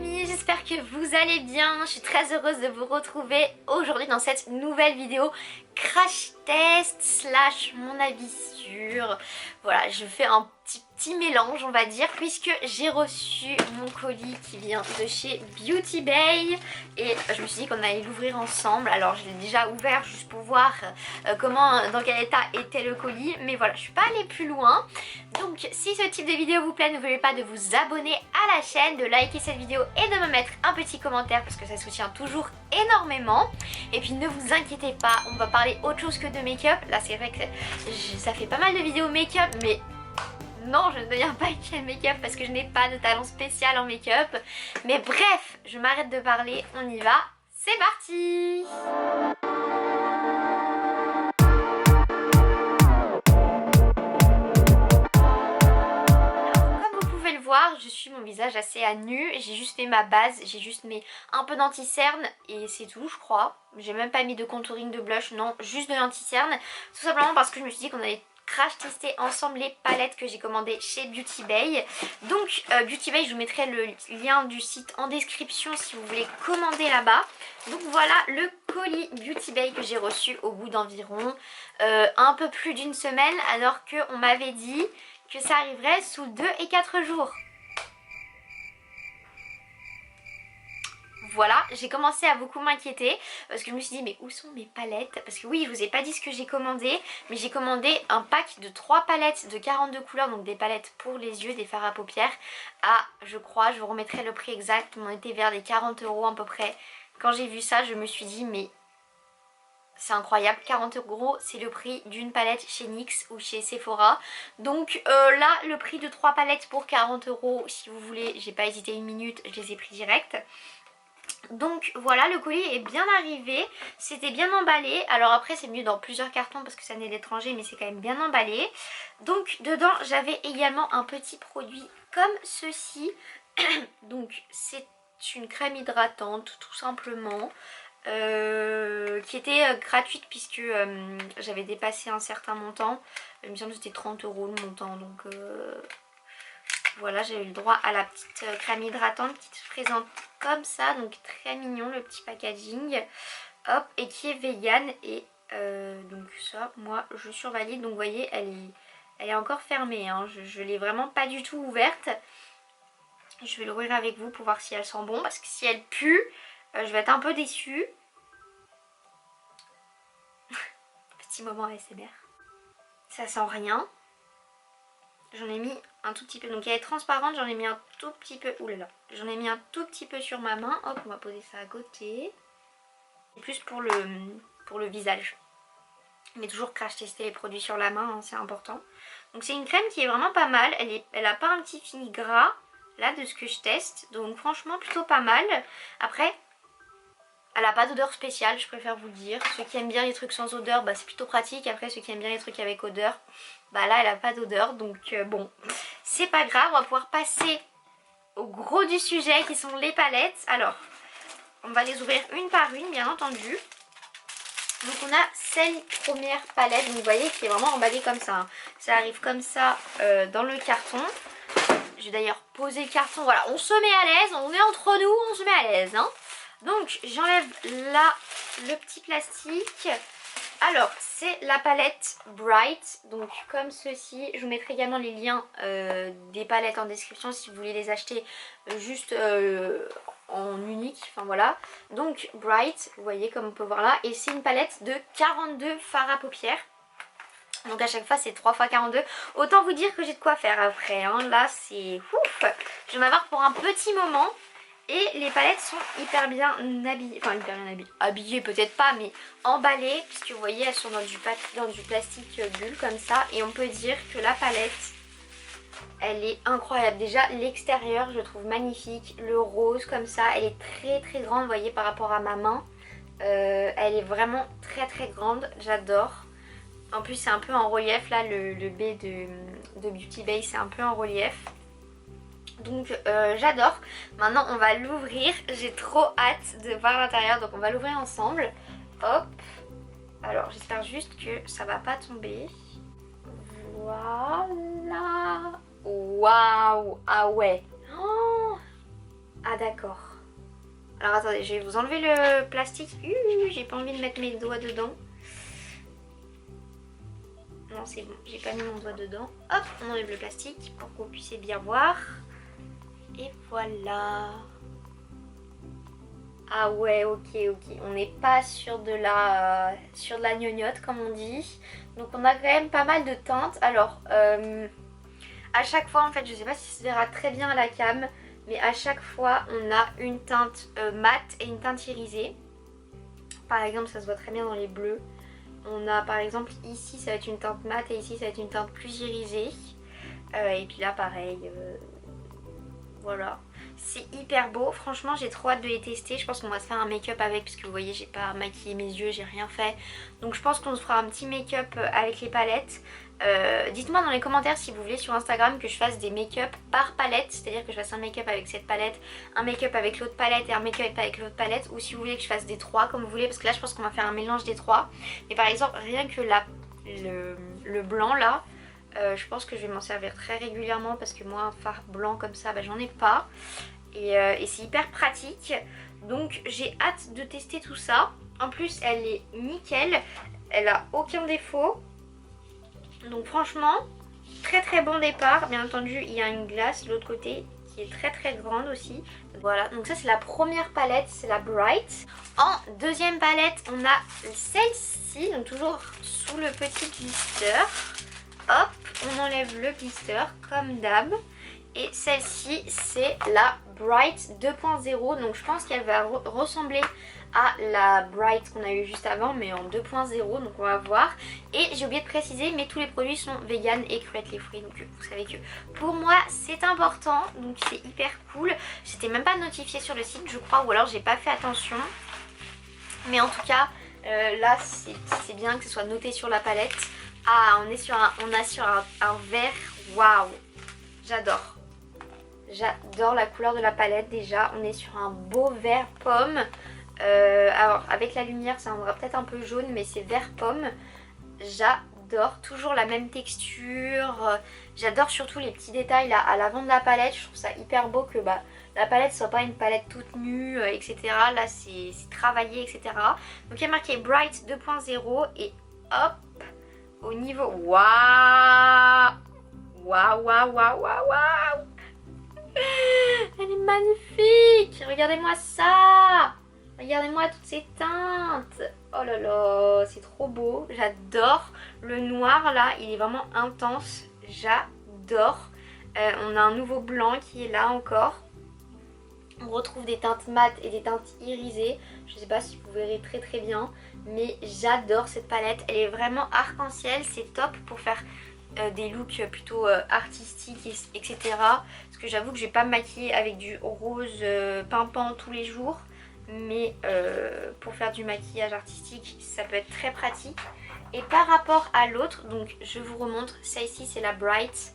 amis, j'espère que vous allez bien. Je suis très heureuse de vous retrouver aujourd'hui dans cette nouvelle vidéo crash test slash mon avis sur... Voilà, je fais un petit mélange on va dire, puisque j'ai reçu mon colis qui vient de chez Beauty Bay et je me suis dit qu'on allait l'ouvrir ensemble. Alors je l'ai déjà ouvert juste pour voir dans quel état était le colis, mais voilà, je suis pas allée plus loin. Donc si ce type de vidéo vous plaît, n'oubliez pas de vous abonner à la chaîne, de liker cette vidéo et de me mettre un petit commentaire parce que ça soutient toujours énormément. Et puis ne vous inquiétez pas, on va parler autre chose que de make-up. Là c'est vrai que ça fait pas mal de vidéos make-up, mais non, je ne deviens pas une chaîne make-up parce que je n'ai pas de talent spécial en make-up. Mais bref, je m'arrête de parler, on y va, c'est parti! Voir, je suis mon visage assez à nu, j'ai juste mis ma base, j'ai juste mis un peu d'anti-cerne et c'est tout je crois. J'ai même pas mis de contouring, de blush, non, juste de l'anti-cerne, tout simplement parce que je me suis dit qu'on allait crash tester ensemble les palettes que j'ai commandées chez Beauty Bay. Donc Beauty Bay, je vous mettrai le lien du site en description si vous voulez commander là-bas. Donc voilà le colis Beauty Bay que j'ai reçu au bout d'environ un peu plus d'une semaine, alors qu'on m'avait dit que ça arriverait sous 2 et 4 jours. Voilà, j'ai commencé à beaucoup m'inquiéter parce que je me suis dit mais où sont mes palettes? Parce que oui, je vous ai pas dit ce que j'ai commandé, mais j'ai commandé un pack de 3 palettes de 42 couleurs, donc des palettes pour les yeux, des fards à paupières à, je crois, je vous remettrai le prix exact, on était vers les 40 € à peu près. Quand j'ai vu ça, je me suis dit mais c'est incroyable, 40 € c'est le prix d'une palette chez NYX ou chez Sephora. Donc là le prix de 3 palettes pour 40 € si vous voulez, j'ai pas hésité une minute, je les ai pris direct. Donc voilà, le colis est bien arrivé, c'était bien emballé. Alors après c'est mieux dans plusieurs cartons parce que ça n'est d'étranger, mais c'est quand même bien emballé. Donc dedans j'avais également un petit produit comme ceci. Donc c'est une crème hydratante tout simplement. Qui était gratuite puisque j'avais dépassé un certain montant. Il me semble que c'était 30 € le montant, donc voilà, j'ai eu le droit à la petite crème hydratante qui se présente comme ça, donc très mignon le petit packaging, hop, et qui est vegan. Et donc ça, moi je survalide. Donc vous voyez, elle est encore fermée, hein. Je l'ai vraiment pas du tout ouverte. Je vais l'ouvrir avec vous pour voir si elle sent bon, parce que si elle pue, je vais être un peu déçue. Petit moment ASMR. Ça sent rien. J'en ai mis un tout petit peu. Donc elle est transparente, j'en ai mis un tout petit peu. Oulala. J'en ai mis un tout petit peu sur ma main. Hop, on va poser ça à côté. Et plus pour le visage. Mais toujours crash tester les produits sur la main, hein, c'est important. Donc c'est une crème qui est vraiment pas mal. Elle a pas un petit fini gras là de ce que je teste. Donc franchement plutôt pas mal. Après, elle n'a pas d'odeur spéciale, je préfère vous le dire. Ceux qui aiment bien les trucs sans odeur, bah, c'est plutôt pratique. Après ceux qui aiment bien les trucs avec odeur, bah là elle n'a pas d'odeur. Donc bon, c'est pas grave, on va pouvoir passer au gros du sujet qui sont les palettes. Alors, on va les ouvrir une par une bien entendu. Donc on a cette première palette, donc vous voyez qui est vraiment emballée comme ça, hein. Ça arrive comme ça dans le carton. Je vais d'ailleurs poser le carton, voilà, on se met à l'aise, on est entre nous, on se met à l'aise, hein. Donc j'enlève là le petit plastique. Alors c'est la palette Bright, donc comme ceci. Je vous mettrai également les liens des palettes en description si vous voulez les acheter juste en unique, enfin voilà. Donc Bright, vous voyez comme on peut voir là, et c'est une palette de 42 fards à paupières. Donc à chaque fois c'est 3 x 42. Autant vous dire que j'ai de quoi faire après, hein. Là c'est ouf. Je vais m'avoir pour un petit moment. Et les palettes sont hyper bien habillées, enfin hyper bien habillées peut-être pas, mais emballées, puisque vous voyez elles sont dans du plastique bulle comme ça. Et on peut dire que la palette, elle est incroyable. Déjà l'extérieur je trouve magnifique, le rose comme ça, elle est très très grande, vous voyez par rapport à ma main. Elle est vraiment très très grande, j'adore. En plus c'est un peu en relief là, le B de Beauty Bay c'est un peu en relief. Donc j'adore. Maintenant on va l'ouvrir. J'ai trop hâte de voir l'intérieur. Donc on va l'ouvrir ensemble. Hop. Alors j'espère juste que ça va pas tomber. Voilà. Waouh. Ah ouais. Oh, Ah d'accord. Alors attendez, je vais vous enlever le plastique. J'ai pas envie de mettre mes doigts dedans. Non c'est bon, j'ai pas mis mon doigt dedans. Hop, on enlève le plastique pour que vous puissiez bien voir. Et voilà. Ah ouais, ok. On n'est pas sur de la gnognotte comme on dit. Donc on a quand même pas mal de teintes. Alors, à chaque fois en fait, je sais pas si ça se verra très bien à la cam, mais à chaque fois on a une teinte mate et une teinte irisée. Par exemple, ça se voit très bien dans les bleus. On a par exemple ici ça va être une teinte mate et ici ça va être une teinte plus irisée. Et puis là pareil, voilà. C'est hyper beau, franchement j'ai trop hâte de les tester. Je pense qu'on va se faire un make-up avec, puisque vous voyez j'ai pas maquillé mes yeux, j'ai rien fait. Donc je pense qu'on se fera un petit make-up avec les palettes. Dites-moi dans les commentaires si vous voulez sur Instagram que je fasse des make-up par palette. C'est-à-dire que je fasse un make-up avec cette palette, un make-up avec l'autre palette et un make-up avec l'autre palette. Ou si vous voulez que je fasse des trois comme vous voulez, parce que là je pense qu'on va faire un mélange des trois. Mais par exemple rien que le blanc là, je pense que je vais m'en servir très régulièrement, parce que moi un fard blanc comme ça j'en ai pas. Et c'est hyper pratique. Donc j'ai hâte de tester tout ça. En plus elle est nickel, elle a aucun défaut. Donc franchement très bon départ. Bien entendu il y a une glace de l'autre côté qui est très grande aussi. Voilà, donc ça c'est la première palette, c'est la Bright. En deuxième palette on a celle-ci, donc toujours sous le petit blister. Hop, on enlève le blister comme d'hab. Et celle-ci c'est la Bright 2.0. Donc je pense qu'elle va ressembler à la Bright qu'on a eu juste avant, mais en 2.0, donc on va voir. Et j'ai oublié de préciser, mais tous les produits sont vegan et cruelty free. Donc vous savez que pour moi c'est important, donc c'est hyper cool. C'était même pas notifié sur le site je crois, ou alors j'ai pas fait attention. Mais en tout cas là c'est bien que ce soit noté sur la palette. Ah, on a sur un vert, waouh, j'adore. J'adore la couleur de la palette déjà. On est sur un beau vert pomme. Alors avec la lumière ça rendra peut-être un peu jaune, mais c'est vert pomme. J'adore, toujours la même texture. J'adore surtout les petits détails là à l'avant de la palette. Je trouve ça hyper beau que la palette soit pas une palette toute nue, etc. Là c'est travaillé, etc. Donc il y a marqué Bright 2.0 et hop, au niveau... Waouh, elle est magnifique. Regardez-moi ça. Regardez-moi toutes ces teintes. Oh là là, c'est trop beau. J'adore. Le noir là, il est vraiment intense. J'adore. On a un nouveau blanc qui est là encore. On retrouve des teintes mates et des teintes irisées. Je ne sais pas si vous verrez très bien. Mais j'adore cette palette. Elle est vraiment arc-en-ciel. C'est top pour faire des looks plutôt artistiques, etc. Parce que j'avoue que je vais pas me maquiller avec du rose pimpant tous les jours. Mais pour faire du maquillage artistique, ça peut être très pratique. Et par rapport à l'autre, donc je vous remontre. Celle-ci c'est la Bright.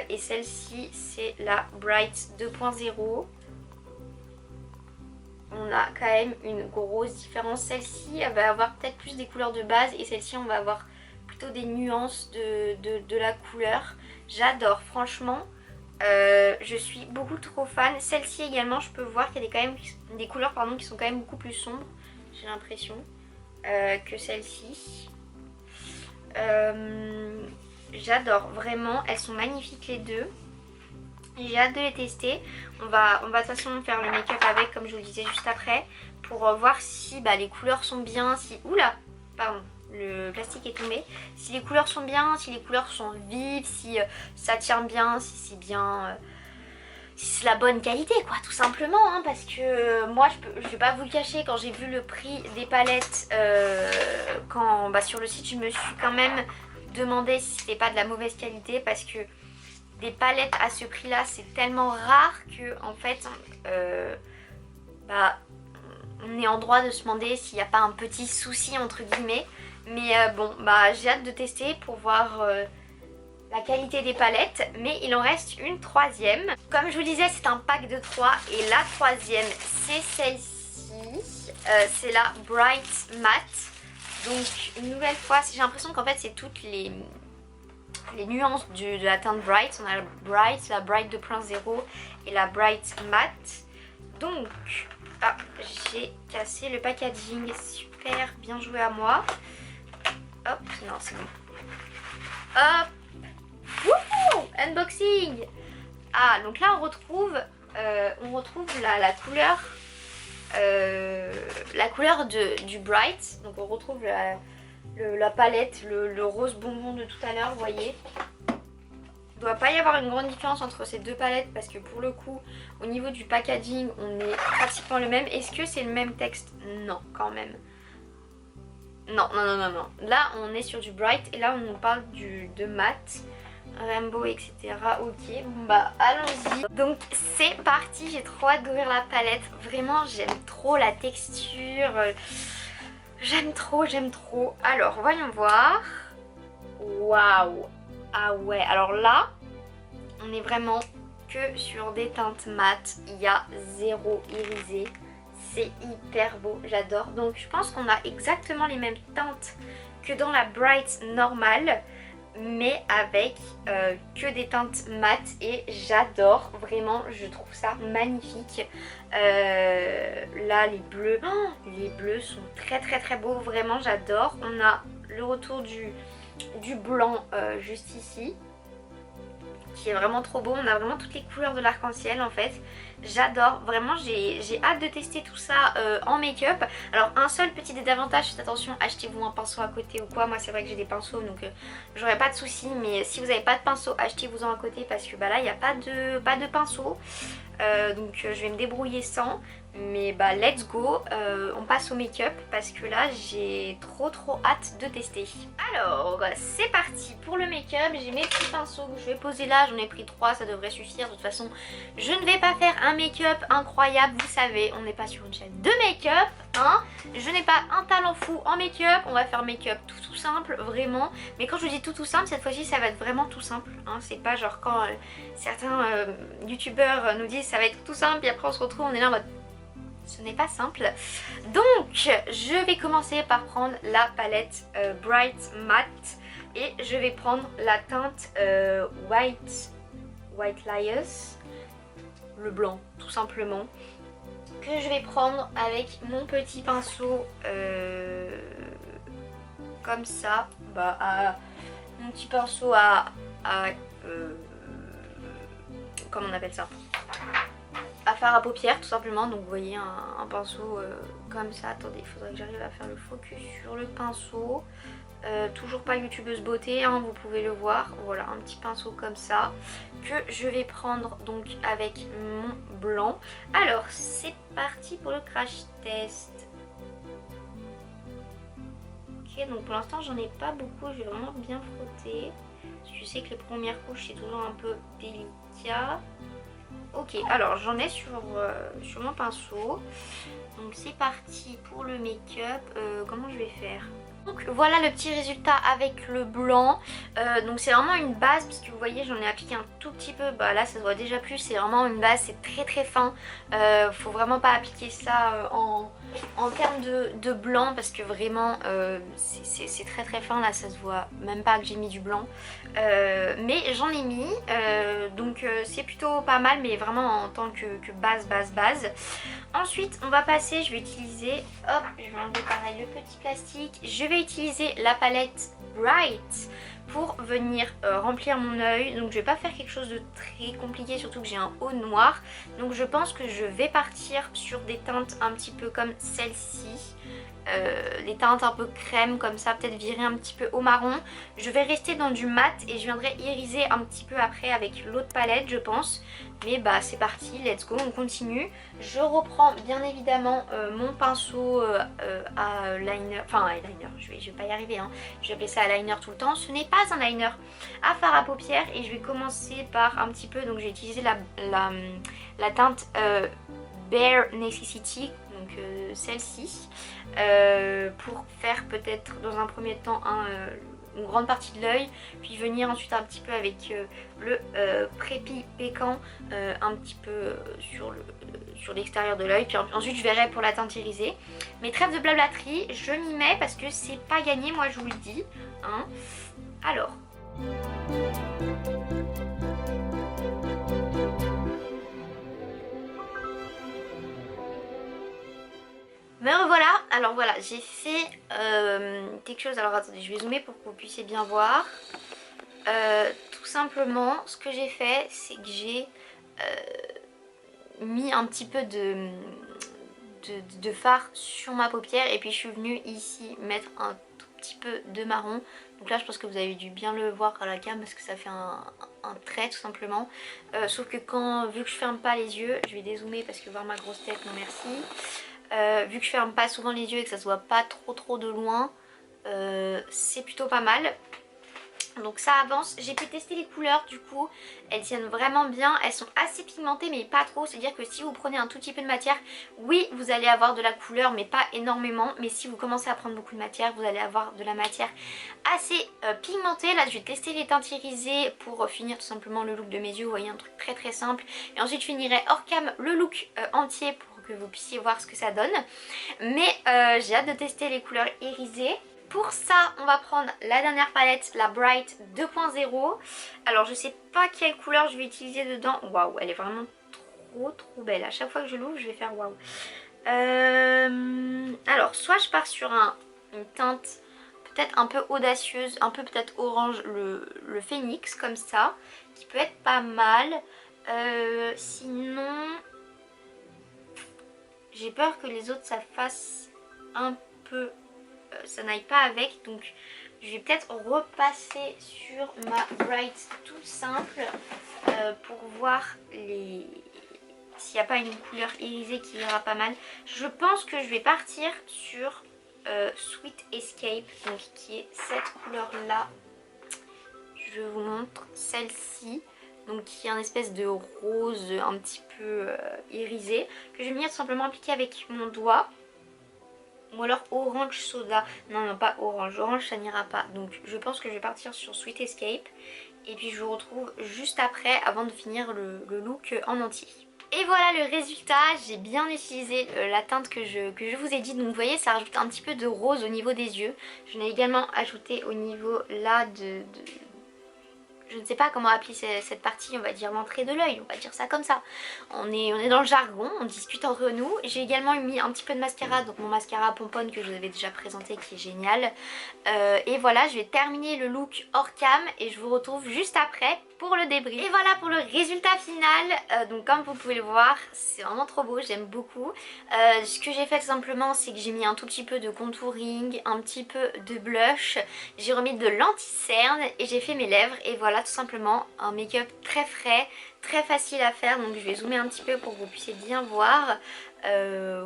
Et celle-ci c'est la Bright 2.0. On a quand même une grosse différence. Celle-ci elle va avoir peut-être plus des couleurs de base, et celle-ci on va avoir plutôt des nuances de la couleur. J'adore franchement. Je suis beaucoup trop fan. Celle-ci également je peux voir qu'il y a quand même des couleurs qui sont quand même beaucoup plus sombres, j'ai l'impression, que celle-ci. J'adore vraiment, elles sont magnifiques les deux. J'ai hâte de les tester. On va de toute façon faire le make-up avec, comme je vous le disais juste après, pour voir si les couleurs sont bien, si... Oula, pardon, le plastique est tombé. Si les couleurs sont bien, si les couleurs sont vives, si ça tient bien, si c'est bien... si c'est la bonne qualité quoi, tout simplement, hein, parce que moi je vais pas vous le cacher, quand j'ai vu le prix des palettes sur le site, je me suis quand même demandé si c'était pas de la mauvaise qualité, parce que des palettes à ce prix là c'est tellement rare que en fait on est en droit de se demander s'il n'y a pas un petit souci entre guillemets. Mais j'ai hâte de tester pour voir la qualité des palettes. Mais il en reste une troisième. Comme je vous disais, c'est un pack de 3. Et la troisième c'est celle-ci, c'est la Bright Matte. Donc une nouvelle fois, j'ai l'impression qu'en fait c'est toutes les nuances de la teinte Bright. On a la Bright 2.0 et la Bright Matte. Donc, ah, j'ai cassé le packaging, super, bien joué à moi. Hop, non c'est bon. Hop, wouhou, unboxing. Ah, donc là on retrouve la couleur du Bright. Donc on retrouve la palette, le rose bonbon de tout à l'heure, vous voyez. Il ne doit pas y avoir une grande différence entre ces deux palettes parce que pour le coup, au niveau du packaging, on est pratiquement le même. Est-ce que c'est le même texte? Non, quand même. Non. Là, on est sur du Bright et là, on nous parle de matte, Rainbow, etc. Ok, bon bah, allons-y. Donc, c'est parti. J'ai trop hâte d'ouvrir la palette. Vraiment, j'aime trop la texture. J'aime trop. Alors, voyons voir. Waouh! Ah ouais, alors là, on est vraiment que sur des teintes mates. Il y a zéro irisé. C'est hyper beau, j'adore. Donc je pense qu'on a exactement les mêmes teintes que dans la Bright normale, mais avec que des teintes mates et j'adore. Vraiment, je trouve ça magnifique. Là, les bleus sont très beaux. Vraiment, j'adore. On a le retour du blanc juste ici qui est vraiment trop beau. On a vraiment toutes les couleurs de l'arc-en-ciel en fait. J'adore, vraiment j'ai hâte de tester tout ça en make-up. Alors un seul petit désavantage, faites attention, achetez-vous un pinceau à côté ou quoi. Moi c'est vrai que j'ai des pinceaux donc j'aurais pas de soucis. Mais si vous n'avez pas de pinceau, achetez-vous-en à côté parce que bah là il n'y a pas de pinceau. Donc je vais me débrouiller sans. Mais bah let's go, on passe au make-up parce que là j'ai trop hâte de tester. Alors c'est parti pour le make-up. J'ai mes petits pinceaux que je vais poser là, j'en ai pris 3, ça devrait suffire. De toute façon je ne vais pas faire un make-up incroyable, vous savez, on n'est pas sur une chaîne de make-up hein. Je n'ai pas un talent fou en make-up, on va faire make-up tout simple vraiment. Mais quand je vous dis tout simple, cette fois-ci ça va être vraiment tout simple hein. C'est pas genre quand certains youtubeurs nous disent ça va être tout simple et après on se retrouve, on est là en mode ce n'est pas simple. Donc je vais commencer par prendre la palette Bright Matte et je vais prendre la teinte White Liars, le blanc tout simplement, que je vais prendre avec mon petit pinceau comme ça, mon petit pinceau comment on appelle ça, à fard à paupières tout simplement. Donc vous voyez un pinceau comme ça. Attendez, il faudrait que j'arrive à faire le focus sur le pinceau. Toujours pas youtubeuse beauté hein, vous pouvez le voir. Voilà, un petit pinceau comme ça que je vais prendre donc avec mon blanc. Alors c'est parti pour le crash test. Ok, donc pour l'instant j'en ai pas beaucoup, je vais vraiment bien frotter. Je sais que les premières couches c'est toujours un peu délicat. Ok, alors j'en ai sur mon pinceau. Donc c'est parti pour le make-up. Comment je vais faire? Donc voilà le petit résultat avec le blanc. Donc c'est vraiment une base parce que vous voyez j'en ai appliqué un tout petit peu. Bah là ça se voit déjà plus, c'est vraiment une base, c'est très fin. Faut vraiment pas appliquer ça en termes de blanc parce que vraiment c'est très fin. Là ça se voit même pas que j'ai mis du blanc. Mais j'en ai mis donc c'est plutôt pas mal, mais vraiment en tant que base. Ensuite on va passer, je vais utiliser, hop, je vais enlever pareil le petit plastique. Je vais utiliser la palette Bright pour venir remplir mon œil. Donc je vais pas faire quelque chose de très compliqué, surtout que j'ai un haut noir. Donc je pense que je vais partir sur des teintes un petit peu comme celle-ci. Les teintes un peu crème comme ça, peut-être virer un petit peu au marron. Je vais rester dans du mat et je viendrai iriser un petit peu après avec l'autre palette je pense. Mais bah c'est parti, let's go, on continue. Je reprends bien évidemment mon pinceau à liner, enfin eyeliner, je vais pas y arriver hein. Je vais appeler ça liner tout le temps. Ce n'est pas un liner à fard à paupières et je vais commencer par un petit peu, donc je vais utiliser la teinte Bare Necessity, donc celle-ci, pour faire peut-être dans un premier temps une grande partie de l'œil, puis venir ensuite un petit peu avec le Prépi Pécan un petit peu sur l'extérieur de l'œil, puis ensuite je verrai pour la teinte irisée. Mais trêve de blablaterie, je m'y mets parce que c'est pas gagné, moi je vous le dis hein. Alors Me revoilà. Alors voilà, j'ai fait quelque chose. Alors attendez, je vais zoomer pour que vous puissiez bien voir. Tout simplement, ce que j'ai fait, c'est que j'ai mis un petit peu de fard sur ma paupière. Et puis je suis venue ici mettre un tout petit peu de marron. Donc là je pense que vous avez dû bien le voir à la cam parce que ça fait un trait tout simplement. Sauf que vu que je ferme pas les yeux, je vais dézoomer parce que voir ma grosse tête, non merci. Vu que je ferme pas souvent les yeux et que ça se voit pas trop de loin, c'est plutôt pas mal. Donc ça avance, j'ai pu tester les couleurs du coup, elles tiennent vraiment bien, elles sont assez pigmentées mais pas trop, c'est à dire que si vous prenez un tout petit peu de matière, oui vous allez avoir de la couleur mais pas énormément, mais si vous commencez à prendre beaucoup de matière, vous allez avoir de la matière assez pigmentée. Là je vais tester les teintes irisées pour finir tout simplement le look de mes yeux, vous voyez un truc très simple, et ensuite je finirai hors cam le look entier pour que vous puissiez voir ce que ça donne, mais j'ai hâte de tester les couleurs irisées. Pour ça, on va prendre la dernière palette, la Bright 2.0. Alors, je sais pas quelle couleur je vais utiliser dedans. Waouh, elle est vraiment trop belle. À chaque fois que je l'ouvre, je vais faire waouh. Alors, soit je pars sur une teinte peut-être un peu audacieuse, un peu peut-être orange, le phénix, comme ça, qui peut être pas mal. Sinon, j'ai peur que les autres, ça fasse un peu... ça n'aille pas avec, donc je vais peut-être repasser sur ma Bright toute simple pour voir s'il n'y a pas une couleur irisée qui ira pas mal. Je pense que je vais partir sur Sweet Escape, donc qui est cette couleur là. Je vous montre celle-ci, donc qui est un espèce de rose un petit peu irisé, que je vais venir tout simplement appliquer avec mon doigt. Ou alors orange soda. Non, pas orange. Orange, ça n'ira pas. Donc je pense que je vais partir sur Sweet Escape. Et puis je vous retrouve juste après, avant de finir le look en entier. Et voilà le résultat. J'ai bien utilisé la teinte que je vous ai dit. Donc vous voyez, ça rajoute un petit peu de rose au niveau des yeux. Je l'ai également ajouté au niveau là je ne sais pas comment appeler cette partie, on va dire l'entrée de l'œil, on va dire ça comme ça. On est dans le jargon, on discute entre nous. J'ai également mis un petit peu de mascara, donc mon mascara Pomponne que je vous avais déjà présenté qui est génial. Et voilà, je vais terminer le look hors cam et je vous retrouve juste après pour le débrief. Et voilà pour le résultat final. Donc comme vous pouvez le voir, c'est vraiment trop beau, j'aime beaucoup. Ce que j'ai fait tout simplement, c'est que j'ai mis un tout petit peu de contouring, un petit peu de blush. J'ai remis de l'anti-cerne et j'ai fait mes lèvres. Et voilà tout simplement un make-up très frais, très facile à faire. Donc je vais zoomer un petit peu pour que vous puissiez bien voir.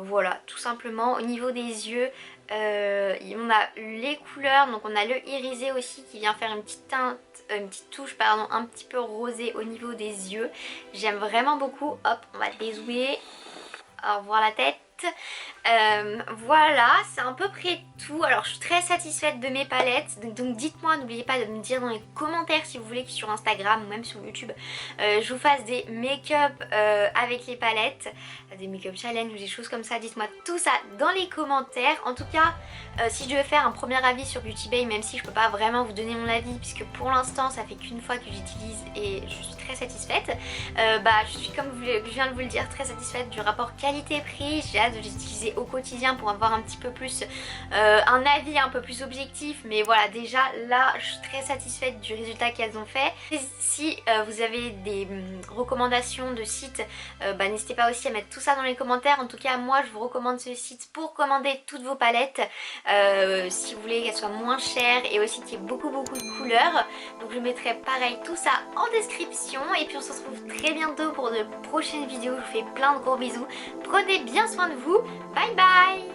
Voilà, tout simplement au niveau des yeux, on a les couleurs, donc on a le irisé aussi qui vient faire une petite teinte, une petite touche pardon, un petit peu rosée au niveau des yeux. J'aime vraiment beaucoup. Hop, on va dézoomer. Au revoir la tête. Voilà, c'est à peu près tout. Alors je suis très satisfaite de mes palettes, donc dites-moi, n'oubliez pas de me dire dans les commentaires si vous voulez que sur Instagram ou même sur YouTube je vous fasse des make-up avec les palettes, des make-up challenge ou des choses comme ça. Dites-moi tout ça dans les commentaires. En tout cas, si je devais faire un premier avis sur Beauty Bay, même si je peux pas vraiment vous donner mon avis puisque pour l'instant ça fait qu'une fois que j'utilise et je suis très satisfaite, je suis, comme je viens de vous le dire, très satisfaite du rapport qualité-prix. J'ai hâte de l'utiliser au quotidien pour avoir un petit peu plus un avis un peu plus objectif, mais voilà, déjà là je suis très satisfaite du résultat qu'elles ont fait. Et si vous avez des recommandations de sites, n'hésitez pas aussi à mettre tout ça dans les commentaires. En tout cas moi je vous recommande ce site pour commander toutes vos palettes, si vous voulez qu'elles soient moins chères et aussi qu'il y ait beaucoup de couleurs. Donc je mettrai pareil tout ça en description et puis on se retrouve très bientôt pour de prochaines vidéos. Je vous fais plein de gros bisous, prenez bien soin de vous, bye bye.